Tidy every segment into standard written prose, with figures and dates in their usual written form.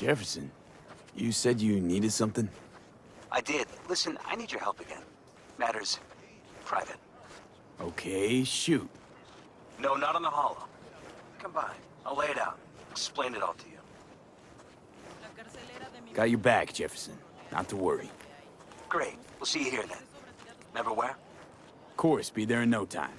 Jefferson, you said you needed something? I did. Listen, I need your help again. Matters private. Okay, shoot. No, not on the holo. Come by. I'll lay it out. Explain it all to you. Got your back, Jefferson. Not to worry. Great. We'll see you here then. Never where? Of course, be there in no time.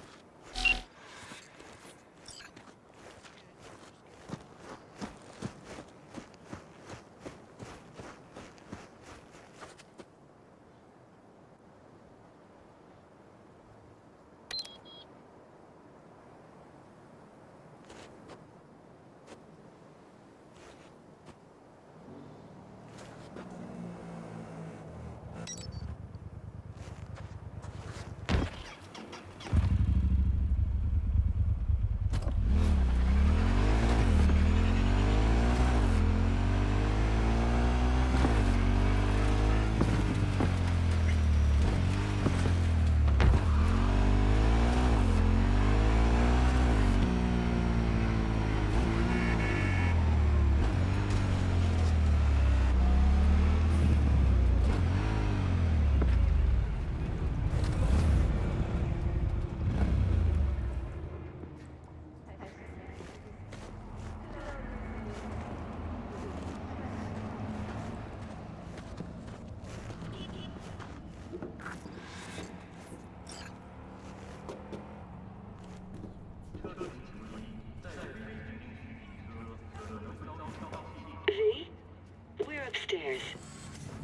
We're upstairs.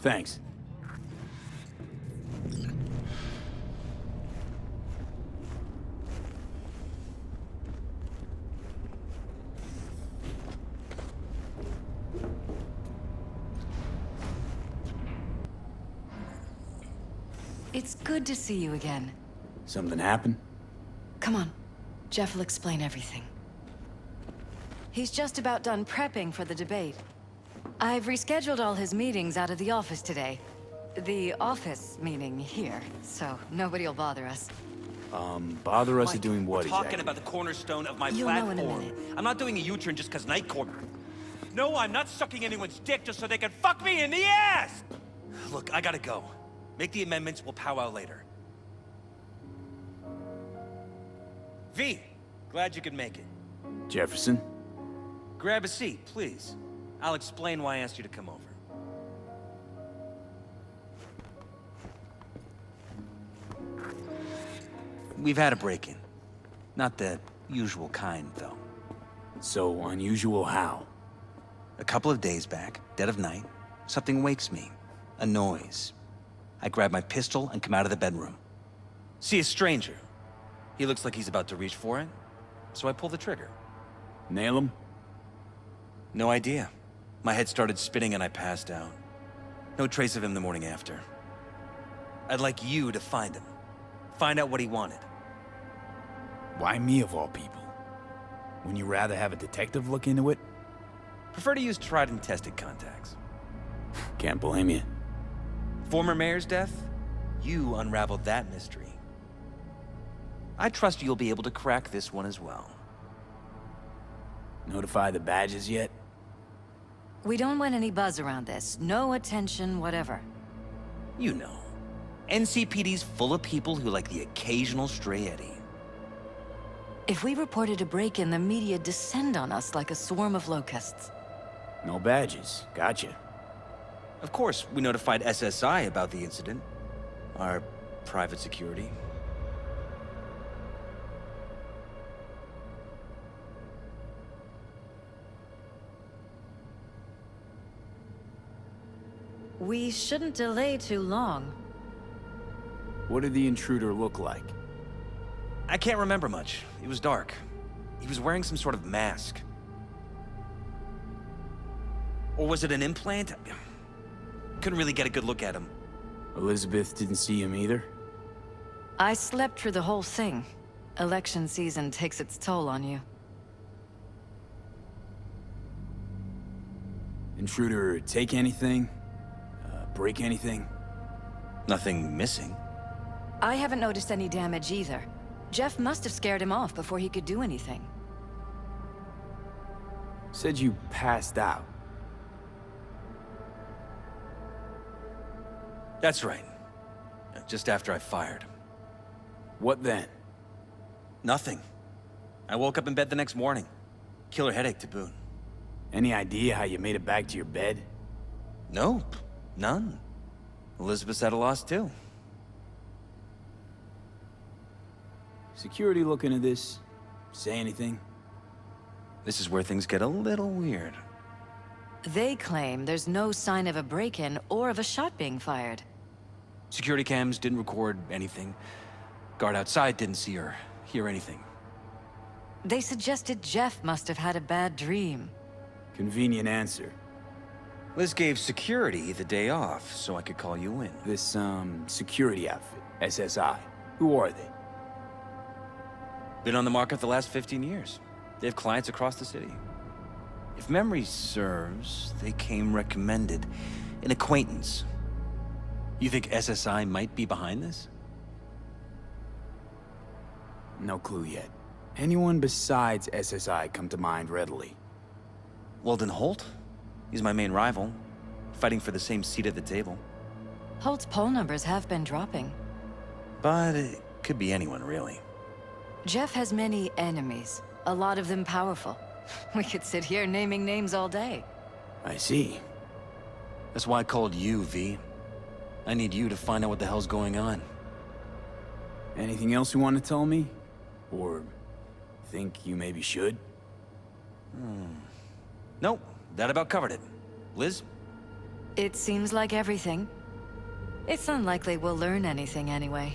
Thanks. It's good to see you again. Something happened? Come on. Jeff will explain everything. He's just about done prepping for the debate. I've rescheduled all his meetings out of the office today. The office meaning here, so nobody will bother us. Bother us Mike, at doing what we're talking exactly? about the cornerstone of my You'll know platform. in a minute. I'm not doing a U-turn just because Night Court. No, I'm not sucking anyone's dick just so they can fuck me in the ass! Look, I gotta go. Make the amendments, we'll powwow later. V, glad you could make it. Jefferson? Grab a seat, please. I'll explain why I asked you to come over. We've had a break-in. Not the usual kind, though. So unusual how? A couple of days back, dead of night, something wakes me. A noise. I grab my pistol and come out of the bedroom. See a stranger. He looks like he's about to reach for it, so I pull the trigger. Nail him? No idea. My head started spinning and I passed out. No trace of him the morning after. I'd like you to find him. Find out what he wanted. Why me of all people? Wouldn't you rather have a detective look into it? Prefer to use tried and tested contacts. Can't blame you. Former mayor's death? You unraveled that mystery. I trust you'll be able to crack this one as well. Notify the badges yet? We don't want any buzz around this. No attention, whatever. You know. NCPD's full of people who like the occasional stray eddy. If we reported a break-in, the media descend on us like a swarm of locusts. No badges. Gotcha. Of course, we notified SSI about the incident. Our private security. We shouldn't delay too long. What did the intruder look like? I can't remember much. It was dark. He was wearing some sort of mask. Or was it an implant? Couldn't really get a good look at him. Elizabeth didn't see him either? I slept through the whole thing. Election season takes its toll on you. Intruder take anything? Break anything? Nothing missing. I haven't noticed any damage either. Jeff must have scared him off before he could do anything. Said you passed out. That's right. Just after I fired. What then? Nothing. I woke up in bed the next morning. Killer headache to boot. Any idea how you made it back to your bed? Nope. None. Elizabeth's at a loss too. Security look into this? Say anything? This is where things get a little weird. They claim there's no sign of a break-in or of a shot being fired. Security cams didn't record anything. Guard outside didn't see or hear anything. They suggested Jeff must have had a bad dream. Convenient answer. Liz gave security the day off so I could call you in. This, security outfit, SSI. Who are they? Been on the market the last 15 years. They have clients across the city. If memory serves, they came recommended. An acquaintance. You think SSI might be behind this? No clue yet. Anyone besides SSI come to mind readily? Weldon Holt? He's my main rival. Fighting for the same seat at the table. Holt's poll numbers have been dropping. But it could be anyone, really. Jeff has many enemies, a lot of them powerful. We could sit here naming names all day. I see. That's why I called you, V. I need you to find out what the hell's going on. Anything else you want to tell me? Or think you maybe should? Nope, that about covered it. Liz? It seems like everything. It's unlikely we'll learn anything anyway.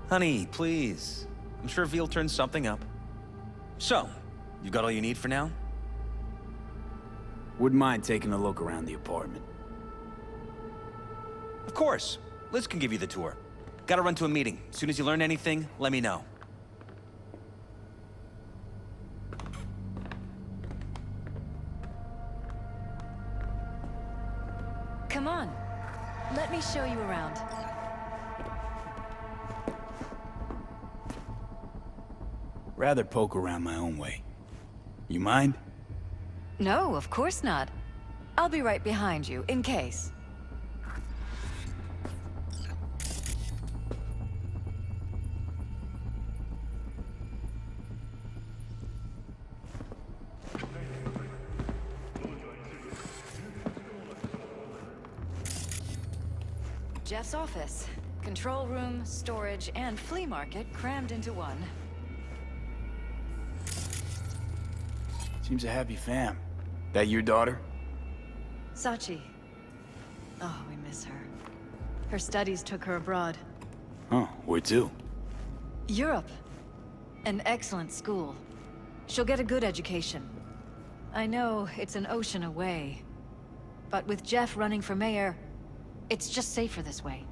Honey, please. I'm sure V'll turn something up. So, you got all you need for now? Wouldn't mind taking a look around the apartment. Of course. Liz can give you the tour. Gotta run to a meeting. As soon as you learn anything, let me know. Come on. Let me show you around. Rather poke around my own way. You mind? No, of course not. I'll be right behind you, in case. Jeff's office. Control room, storage, and flea market crammed into one. Seems a happy fam. That your daughter? Sachi. Oh, we miss her. Her studies took her abroad. Huh, where to? Europe. An excellent school. She'll get a good education. I know it's an ocean away, but with Jeff running for mayor, it's just safer this way.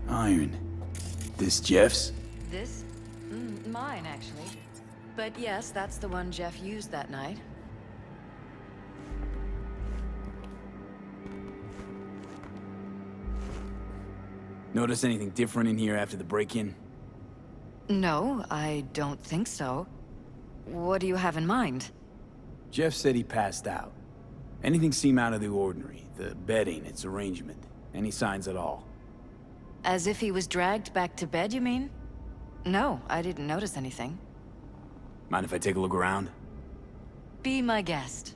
Iron. This Jeff's? This? Mine, actually. But yes, that's the one Jeff used that night. Notice anything different in here after the break-in? No, I don't think so. What do you have in mind? Jeff said he passed out. Anything seem out of the ordinary? The bedding, its arrangement? Any signs at all? As if he was dragged back to bed, you mean? No, I didn't notice anything. Mind if I take a look around? Be my guest.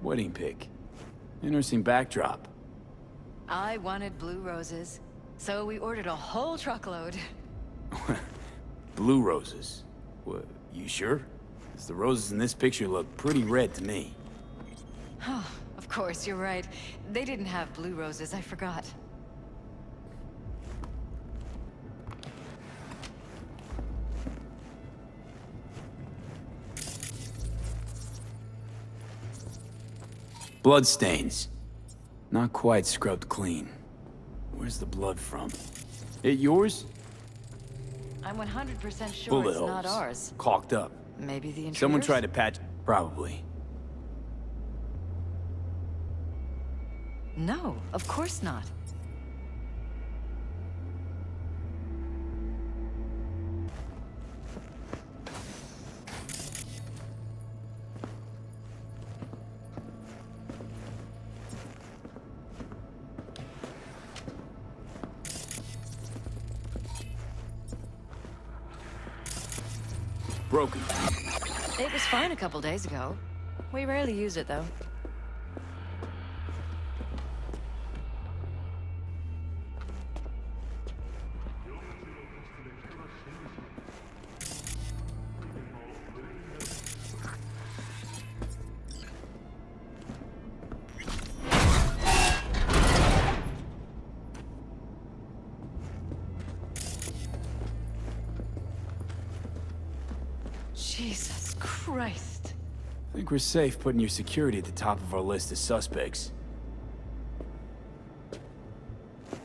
Wedding pic. Interesting backdrop. I wanted blue roses, so we ordered a whole truckload. Blue roses. What, you sure? 'Cause the roses in this picture look pretty red to me. Oh, of course, you're right. They didn't have blue roses, I forgot. Bloodstains. Not quite scrubbed clean. Where's the blood from? It yours? I'm 100% sure Bullet it's holes. not ours. Caulked up. Maybe the intruders? Someone tried to patch... Probably. No, of course not. Broken. It was fine a couple days ago. We rarely use it, though. Jesus Christ. I think we're safe putting your security at the top of our list of suspects.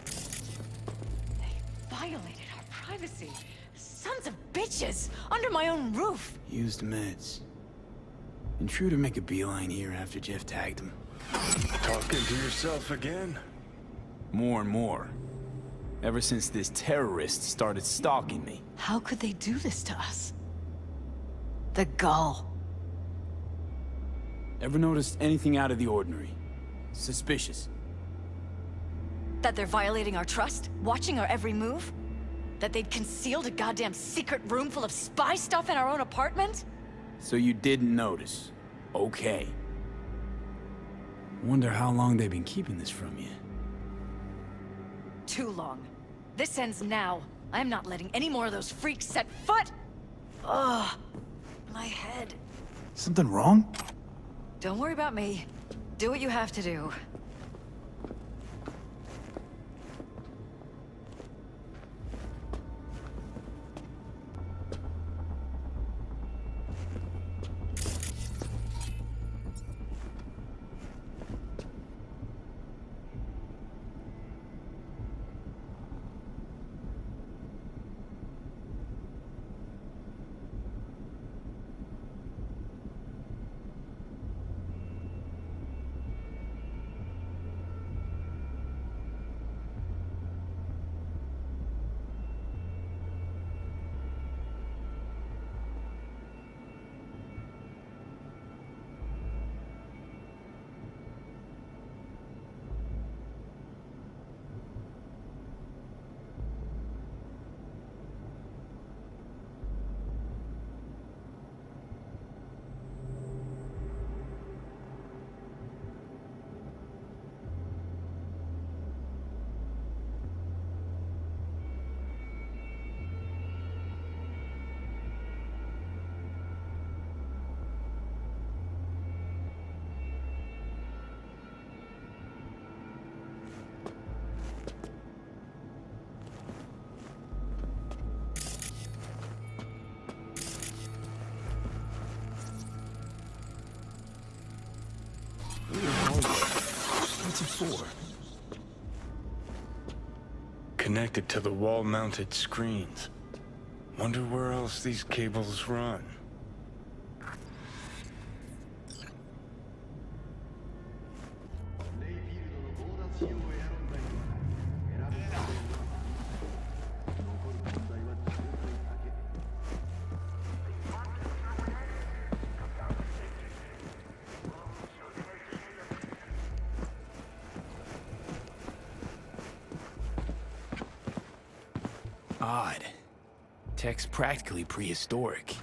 They violated our privacy. Sons of bitches! Under my own roof! Used meds. Intruder make a beeline here after Jeff tagged him. Talking to yourself again? More and more. Ever since this terrorist started stalking me. How could they do this to us? The gall. Ever noticed anything out of the ordinary? Suspicious? That they're violating our trust? Watching our every move? That they'd concealed a goddamn secret room full of spy stuff in our own apartment? So you didn't notice. Okay. Wonder how long they've been keeping this from you. Too long. This ends now. I'm not letting any more of those freaks set foot! Ugh. My head. Something wrong? Don't worry about me. Do what you have to do. What's it for? Connected to the wall-mounted screens. Wonder where else these cables run. Odd. Tech's practically prehistoric,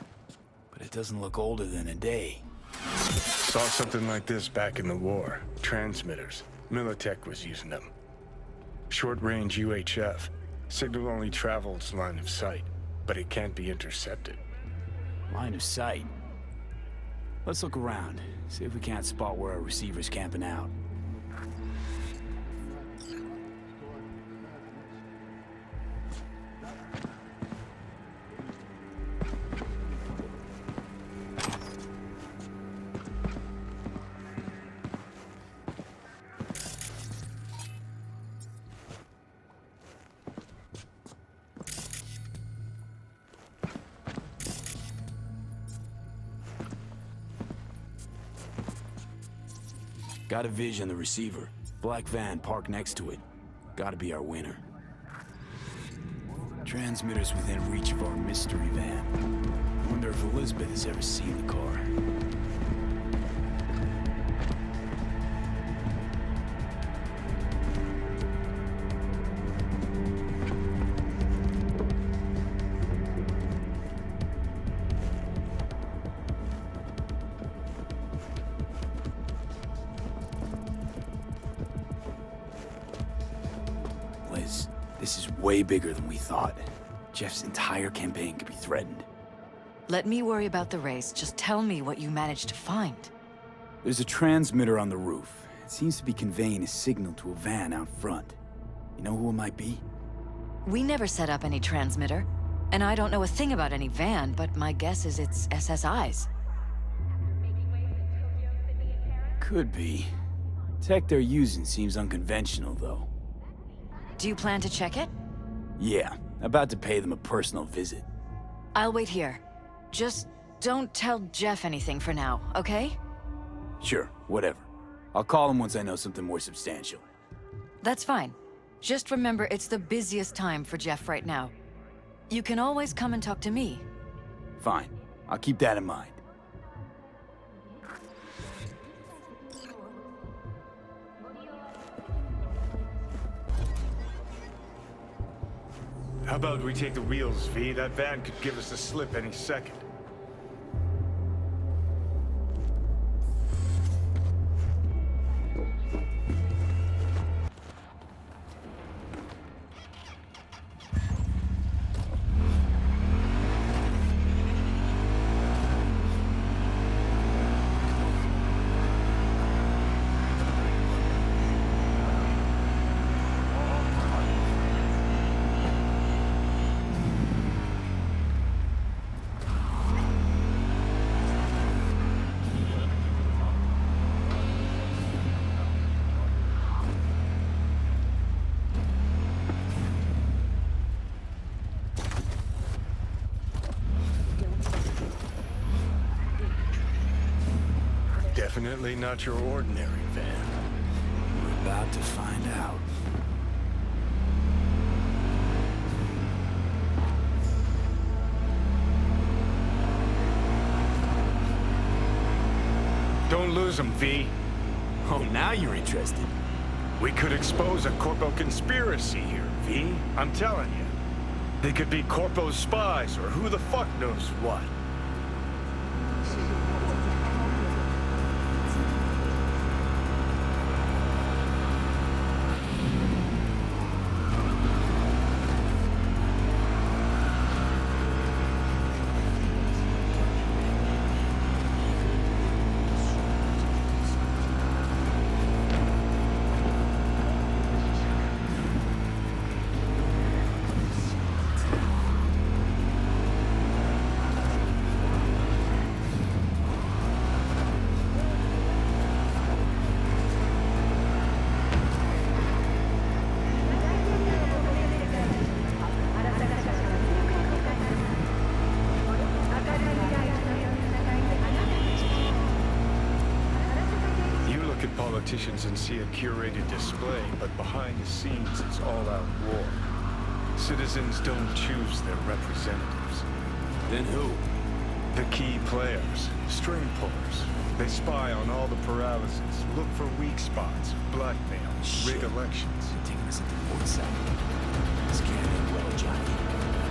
but it doesn't look older than a day. Saw something like this back in the war. Transmitters. Militech was using them. Short-range UHF. Signal only travels line of sight, but it can't be intercepted. Line of sight. Let's look around, see if we can't spot where our receiver's camping out. Got a vision on the receiver. Black van parked next to it. Gotta be our winner. Transmitter's within reach of our mystery van. Wonder if Elizabeth has ever seen the car. Liz, this is way bigger than we thought. Jeff's entire campaign could be threatened. Let me worry about the race. Just tell me what you managed to find. There's a transmitter on the roof. It seems to be conveying a signal to a van out front. You know who it might be? We never set up any transmitter, and I don't know a thing about any van, but my guess is it's SSI's. Could be. Tech they're using seems unconventional, though. Do you plan to check it? Yeah, about to pay them a personal visit. I'll wait here. Just don't tell Jeff anything for now, okay? Sure, whatever. I'll call him once I know something more substantial. That's fine. Just remember it's the busiest time for Jeff right now. You can always come and talk to me. Fine. I'll keep that in mind. How about we take the wheels, V? That van could give us the slip any second. Definitely not your ordinary van. We're about to find out. Don't lose them, V. Oh, now you're interested. We could expose a Corpo conspiracy here, V. I'm telling you. They could be Corpo's spies, or who the fuck knows what. Politicians and see a curated display, but behind the scenes it's all-out war. Citizens don't choose their representatives. Then who? The key players, string pullers. They spy on all the paralysis, look for weak spots, blackmail, rig elections. You're taking us into the port side. This can't end well, Johnny.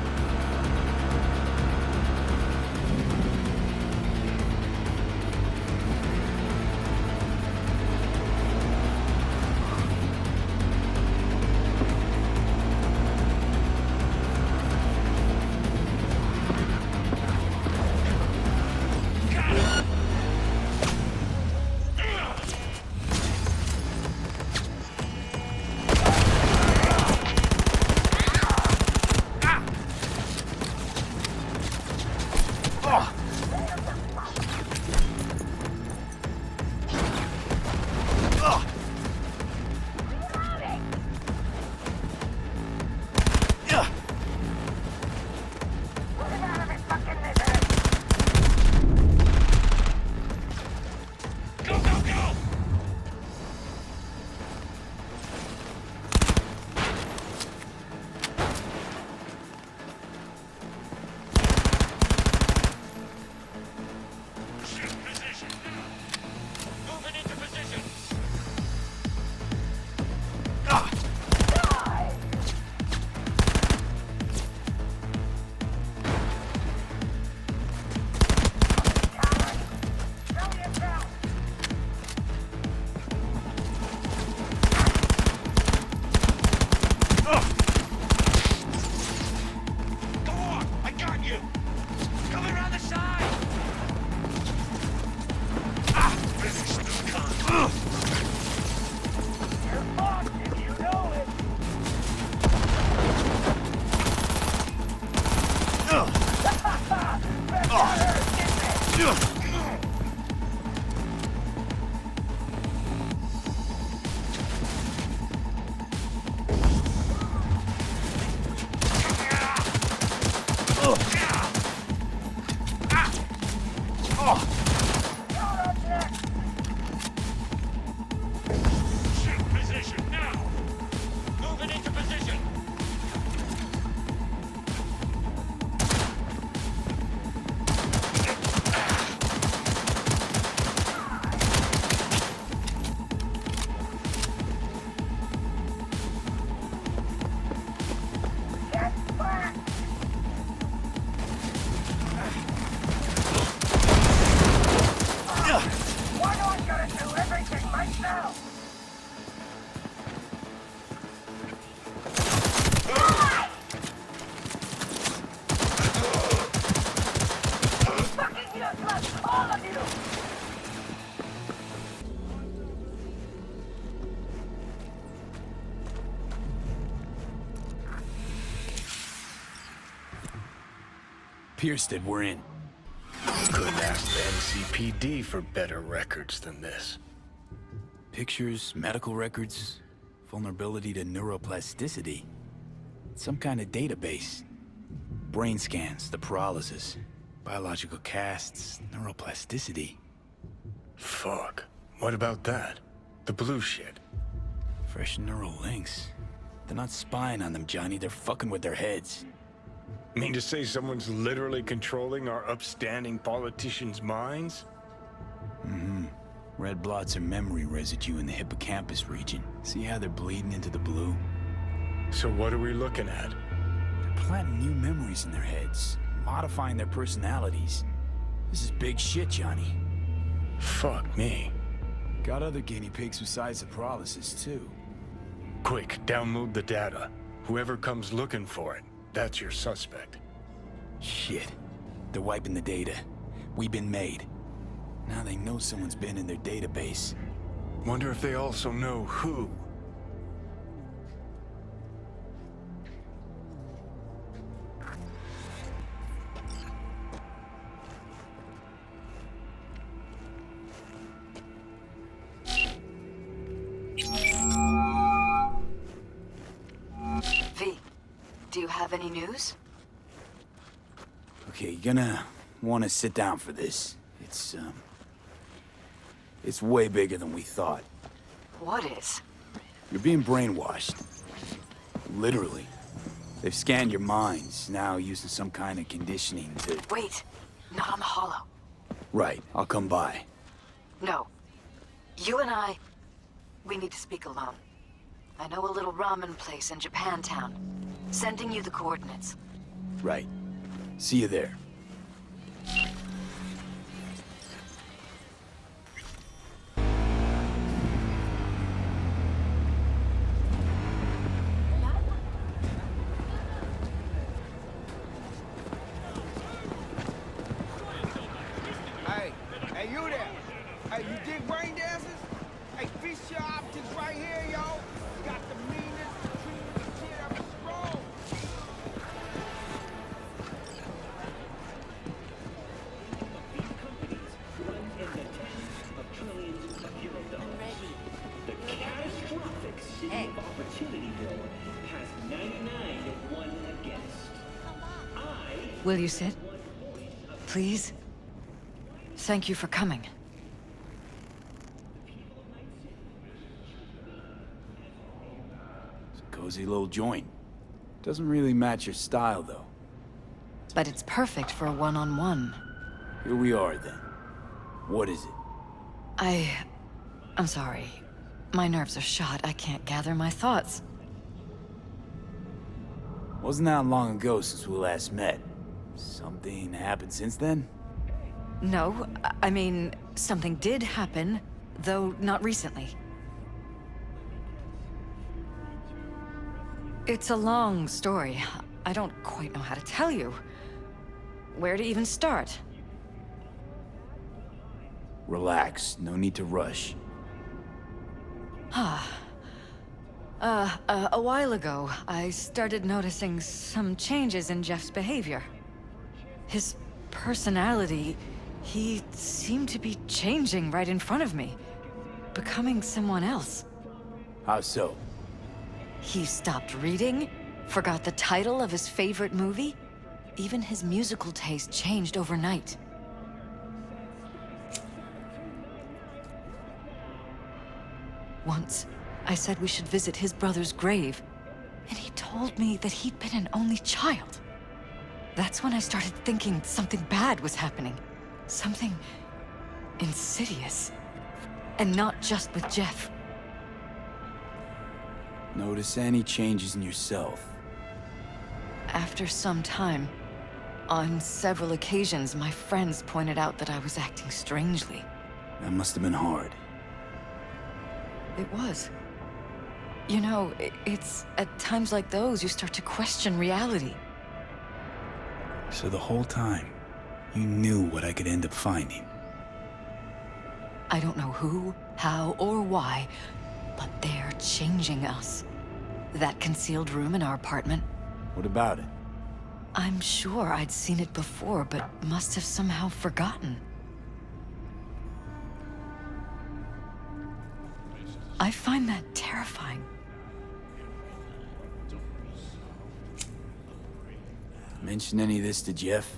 Piersted, we're in. Couldn't ask the NCPD for better records than this. Pictures, medical records, vulnerability to neuroplasticity. Some kind of database. Brain scans, the paralysis, biological casts, neuroplasticity. Fuck. What about that? The blue shit. Fresh neural links. They're not spying on them, Johnny. They're fucking with their heads. Mean to say someone's literally controlling our upstanding politicians' minds? Mm-hmm. Red blots are memory residue in the hippocampus region. See how they're bleeding into the blue? So what are we looking at? They're planting new memories in their heads, modifying their personalities. This is big shit, Johnny. Fuck me. Got other guinea pigs besides the paralysis, too. Quick, download the data. Whoever comes looking for it, that's your suspect. Shit. They're wiping the data. We've been made. Now they know someone's been in their database. Wonder if they also know who. V, do you have any news? Okay, you're gonna want to sit down for this. It's way bigger than we thought. What is? You're being brainwashed. Literally. They've scanned your minds, now using some kind of conditioning to... Wait, not on the hollow. Right, I'll come by. No. You and I, we need to speak alone. I know a little ramen place in Japantown. Sending you the coordinates. Right. See you there. Hey, you there? Hey, you dig brain dances? Hey, fish your optics right here, yo. You got the meanest, the cleanest kid ever scrolled. Will you sit? Please? Thank you for coming. It's a cozy little joint. Doesn't really match your style, though. But it's perfect for a one-on-one. Here we are, then. What is it? I'm sorry. My nerves are shot. I can't gather my thoughts. Wasn't that long ago since we last met. Something happened since then? No, I mean, something did happen, though not recently. It's a long story. I don't quite know how to tell you. Where to even start? Relax. No need to rush. A while ago, I started noticing some changes in Jeff's behavior. His personality, he seemed to be changing right in front of me. Becoming someone else. How so? He stopped reading, forgot the title of his favorite movie. Even his musical taste changed overnight. Once, I said we should visit his brother's grave, and he told me that he'd been an only child. That's when I started thinking something bad was happening. Something insidious. And not just with Jeff. Notice any changes in yourself? After some time, on several occasions, my friends pointed out that I was acting strangely. That must have been hard. It was. You know, it's at times like those you start to question reality. So the whole time, you knew what I could end up finding. I don't know who, how, or why, but they're changing us. That concealed room in our apartment, What about it? I'm sure I'd seen it before, but must have somehow forgotten. I find that terrifying. Mention any of this to Jeff?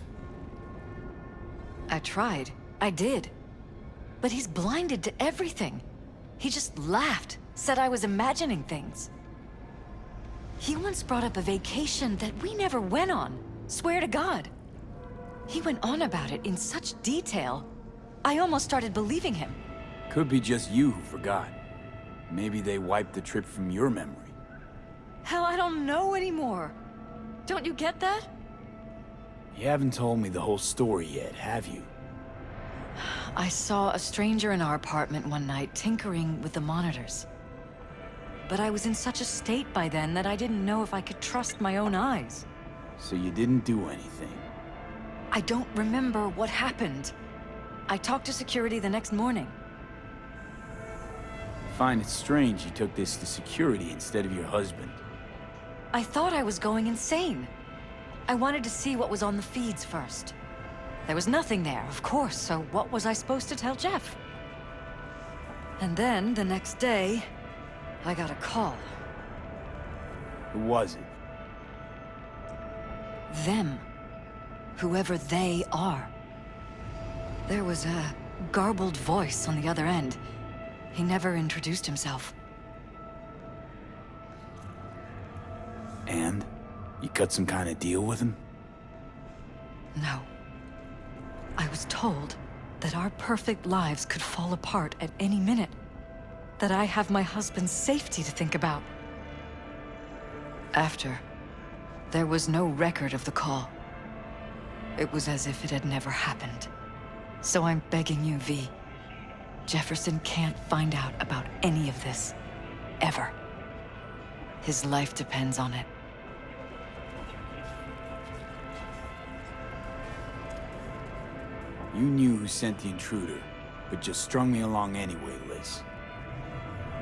I tried. I did. But he's blinded to everything. He just laughed, said I was imagining things. He once brought up a vacation that we never went on. Swear to God. He went on about it in such detail. I almost started believing him. Could be just you who forgot. Maybe they wiped the trip from your memory. Hell, I don't know anymore. Don't you get that? You haven't told me the whole story yet, have you? I saw a stranger in our apartment one night tinkering with the monitors. But I was in such a state by then that I didn't know if I could trust my own eyes. So you didn't do anything? I don't remember what happened. I talked to security the next morning. I find it strange you took this to security instead of your husband. I thought I was going insane. I wanted to see what was on the feeds first. There was nothing there, of course, so what was I supposed to tell Jeff? And then, the next day, I got a call. Who was it? Them. Whoever they are. There was a garbled voice on the other end. He never introduced himself. And? You cut some kind of deal with him? No. I was told that our perfect lives could fall apart at any minute. That I have my husband's safety to think about. After, there was no record of the call. It was as if it had never happened. So I'm begging you, V. Jefferson can't find out about any of this. Ever. His life depends on it. You knew who sent the intruder, but just strung me along anyway, Liz.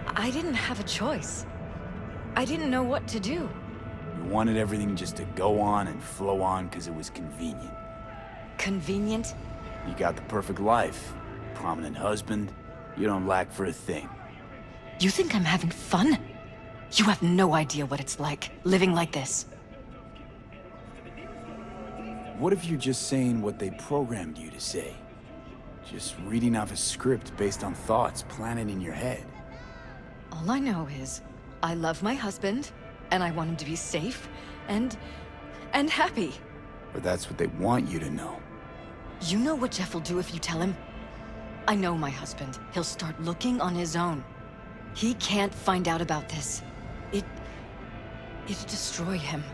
I didn't have a choice. I didn't know what to do. You wanted everything just to go on and flow on because it was convenient. Convenient? You got the perfect life. Prominent husband. You don't lack for a thing. You think I'm having fun? You have no idea what it's like, living like this. What if you're just saying what they programmed you to say? Just reading off a script based on thoughts planted in your head. All I know is, I love my husband, and I want him to be safe, and happy. Or that's what they want you to know. You know what Jeff will do if you tell him? I know my husband. He'll start looking on his own. He can't find out about this. It'd destroy him.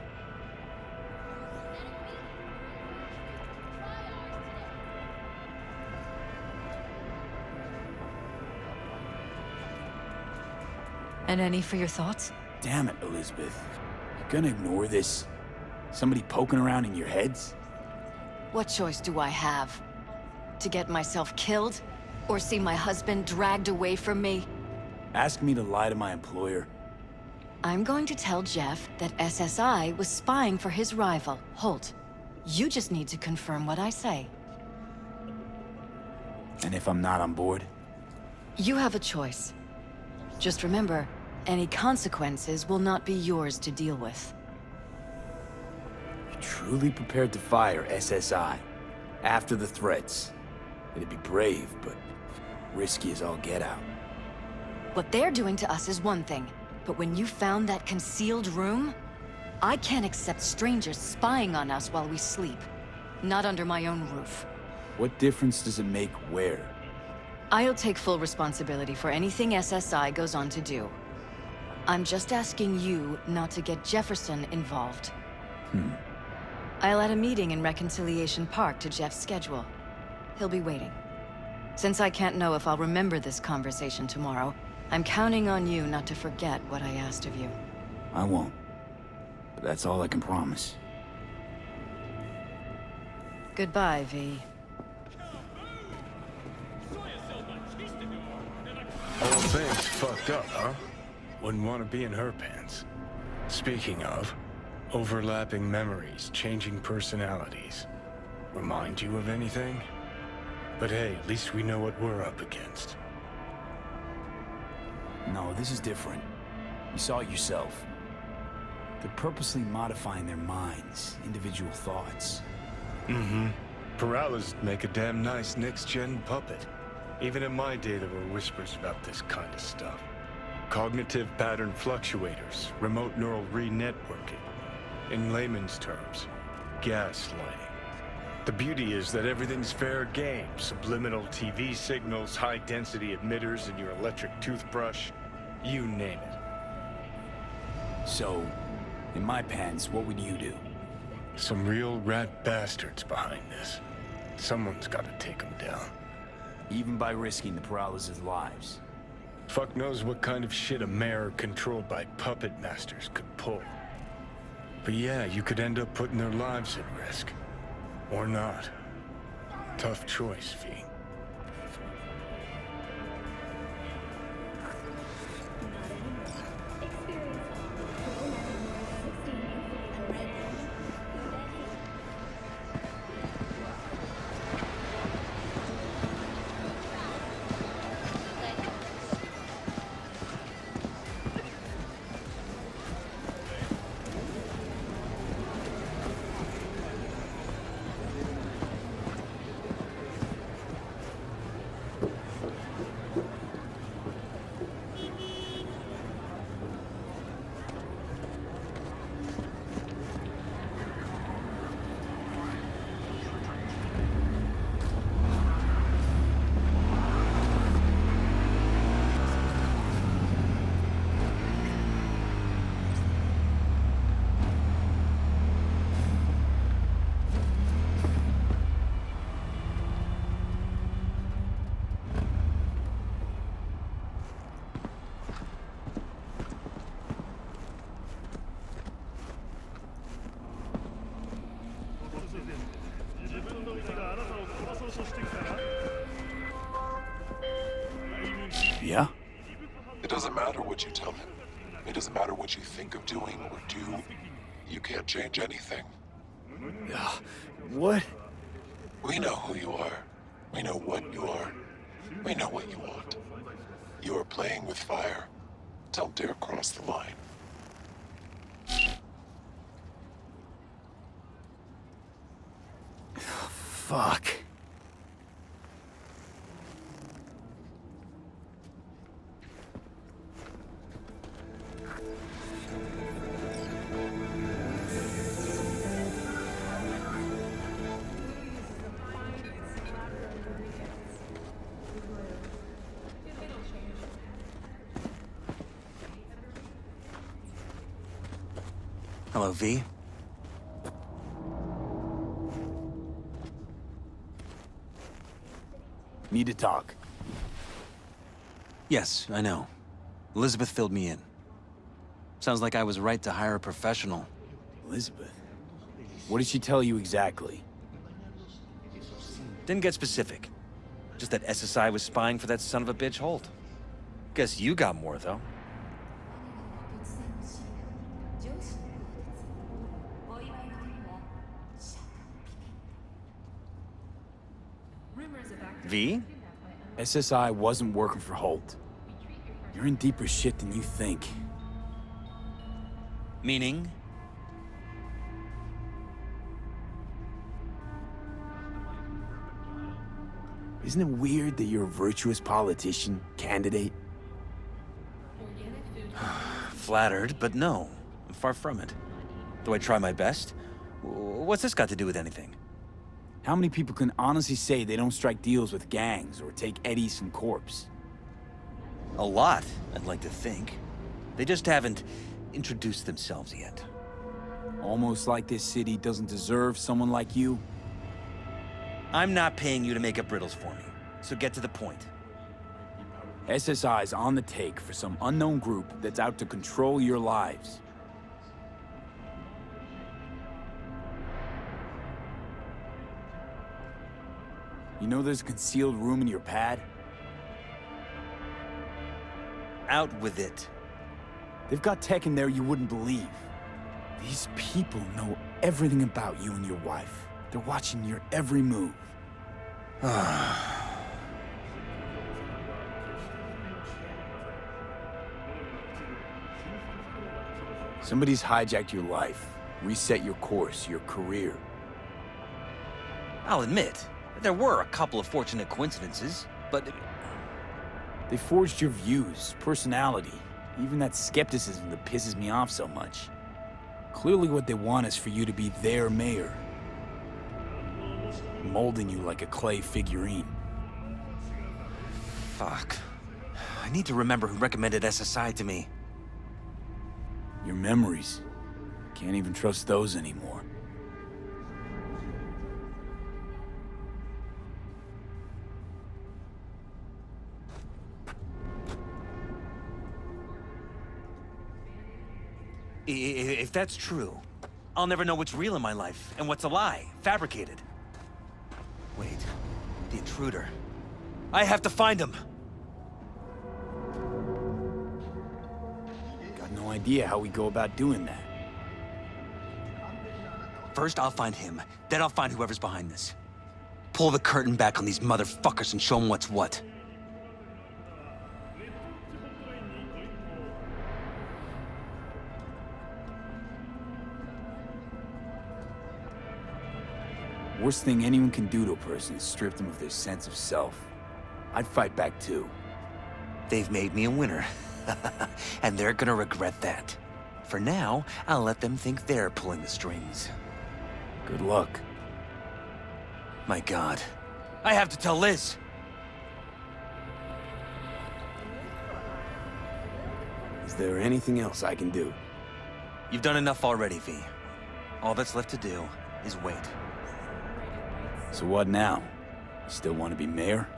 And any for your thoughts? Damn it, Elizabeth. You gonna ignore this? Somebody poking around in your heads? What choice do I have? To get myself killed? Or see my husband dragged away from me? Ask me to lie to my employer. I'm going to tell Jeff that SSI was spying for his rival, Holt. You just need to confirm what I say. And if I'm not on board? You have a choice. Just remember, any consequences will not be yours to deal with. You're truly prepared to fire SSI after the threats. It'd be brave, but risky as all get out. What they're doing to us is one thing, but when you found that concealed room, I can't accept strangers spying on us while we sleep. Not under my own roof. What difference does it make where? I'll take full responsibility for anything SSI goes on to do. I'm just asking you not to get Jefferson involved. I'll add a meeting in Reconciliation Park to Jeff's schedule. He'll be waiting. Since I can't know if I'll remember this conversation tomorrow, I'm counting on you not to forget what I asked of you. I won't. But that's all I can promise. Goodbye, V. Whole thing's fucked up, huh? Wouldn't want to be in her pants. Speaking of, overlapping memories, changing personalities. Remind you of anything? But hey, at least we know what we're up against. No, this is different. You saw it yourself. They're purposely modifying their minds, individual thoughts. Peralez make a damn nice next-gen puppet. Even in my day, there were whispers about this kind of stuff. Cognitive pattern fluctuators, remote neural re-networking. In layman's terms, gaslighting. The beauty is that everything's fair game. Subliminal TV signals, high-density emitters in your electric toothbrush. You name it. So, in my pants, what would you do? Some real rat bastards behind this. Someone's gotta take them down. Even by risking the Peralez's lives. Fuck knows what kind of shit a mayor controlled by puppet masters could pull. But yeah, you could end up putting their lives at risk. Or not. Tough choice, V. Yeah? It doesn't matter what you tell him. It doesn't matter what you think of doing or do. You can't change anything. What? We know who you are. We know what you are. We know what you want. You are playing with fire. Don't dare cross the line. Fuck. Hello, V. Need to talk. Yes, I know. Elizabeth filled me in. Sounds like I was right to hire a professional. Elizabeth? What did she tell you exactly? Didn't get specific. Just that SSI was spying for that son of a bitch Holt. Guess you got more, though. V? SSI wasn't working for Holt. You're in deeper shit than you think. Meaning? Isn't it weird that you're a virtuous politician, candidate? Flattered, but no. I'm far from it. Do I try my best? What's this got to do with anything? How many people can honestly say they don't strike deals with gangs or take eddies from corpse? A lot, I'd like to think. They just haven't introduced themselves yet. Almost like this city doesn't deserve someone like you? I'm not paying you to make up riddles for me, so get to the point. SSI's on the take for some unknown group that's out to control your lives. You know there's a concealed room in your pad? Out with it. They've got tech in there you wouldn't believe. These people know everything about you and your wife. They're watching your every move. Somebody's hijacked your life, reset your course, your career. I'll admit, there were a couple of fortunate coincidences, but... They forged your views, personality, even that skepticism that pisses me off so much. Clearly what they want is for you to be their mayor. Molding you like a clay figurine. Fuck. I need to remember who recommended SSI to me. Your memories. Can't even trust those anymore. If that's true, I'll never know what's real in my life and what's a lie, fabricated. Wait, the intruder. I have to find him! Got no idea how we go about doing that. First, I'll find him. Then I'll find whoever's behind this. Pull the curtain back on these motherfuckers and show them what's what. Worst thing anyone can do to a person is strip them of their sense of self. I'd fight back too. They've made me a winner. And they're gonna regret that. For now, I'll let them think they're pulling the strings. Good luck. My God. I have to tell Liz! Is there anything else I can do? You've done enough already, V. All that's left to do is wait. So what now? You still want to be mayor?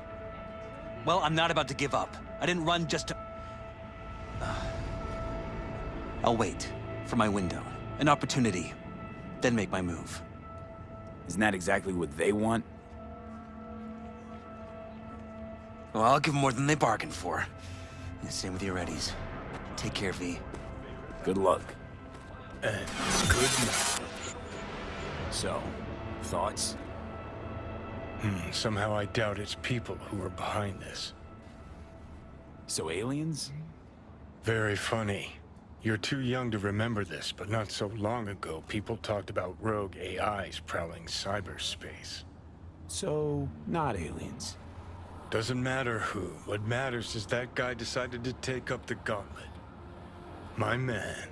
Well, I'm not about to give up. I didn't run just to... I'll wait for my window, an opportunity, then make my move. Isn't that exactly what they want? Well, I'll give them more than they bargained for. And same with your Eddies. Take care, V. Good luck. And it's good now. So, thoughts? Somehow I doubt it's people who are behind this. So aliens? Very funny. You're too young to remember this, but not so long ago, people talked about rogue AIs prowling cyberspace. So, not aliens. Doesn't matter who. What matters is that guy decided to take up the gauntlet. My man.